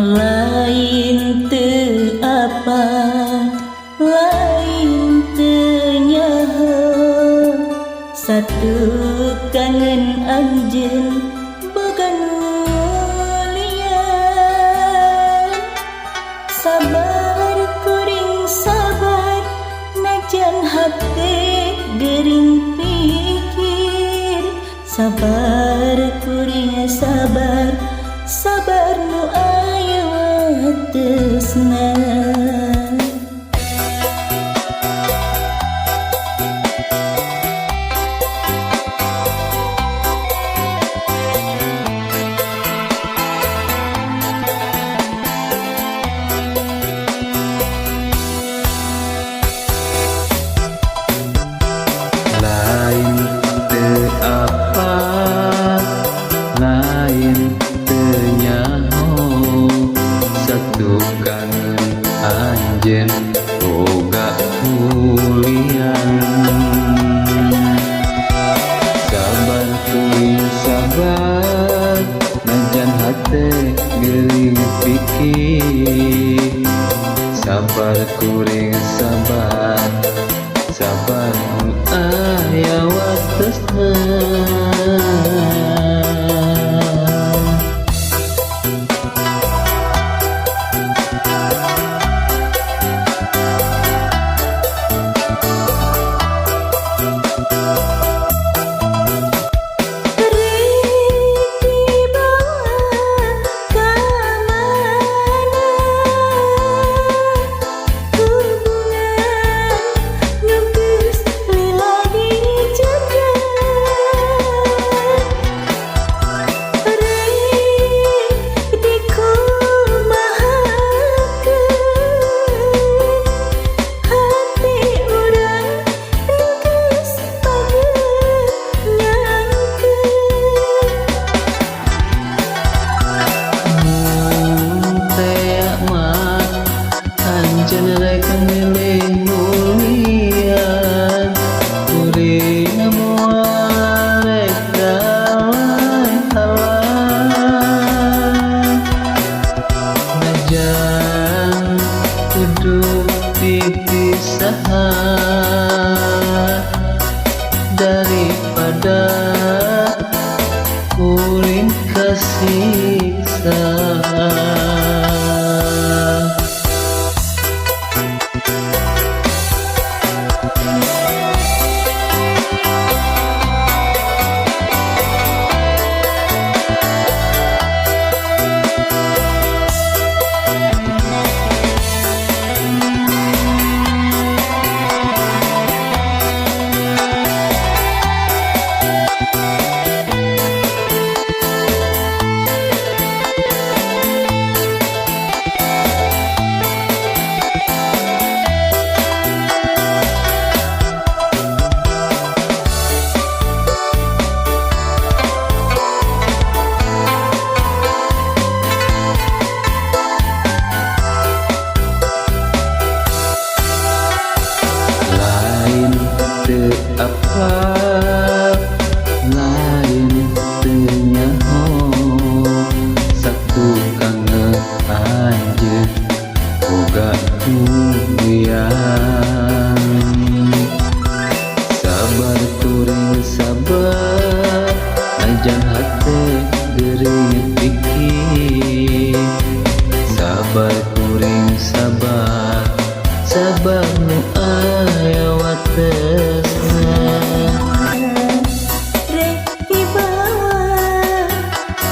Lain teu apa, lain teu nyaho, satu kangen anjeun boga nulian. Sabar kuring sabar, najan hate gering pikir. Sabar kuring sabar, sabar nu aya watesna. Lain teu apa, lain teu nyaho, satu kangen anjeun boga kulian. Sabar kuring sabar, najan hate geuling pikir. Sabar kuring sabar, sabar nu aya watesna. Anjeun rek milih nulian, kuring moal rek dalan-dalan. Najan kudu dipisahan, daripada kuring kasiksa. Teu apa, lain teu nyaho, satu kangen anjeun boga kulian. Sabar kuring sabar, najan hate geuring pikir. Sabar kuring sabar, sabar nu aya watesna. Rek dibawa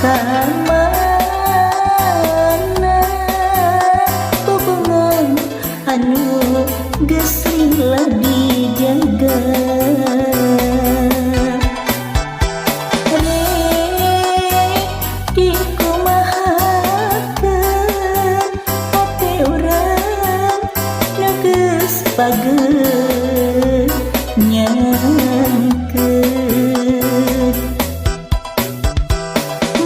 ka mana, hubungan anu geus lila dijaga. Rek dikumahakeun hati urang nu geus pageut nyangkeun.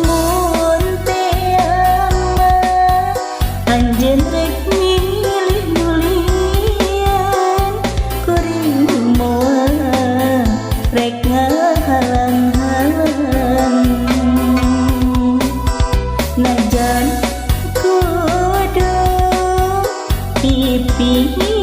Mun teu aman, anjeun rek milih nulian, kuring moal rek ngahalang-halang. Najan ku pihi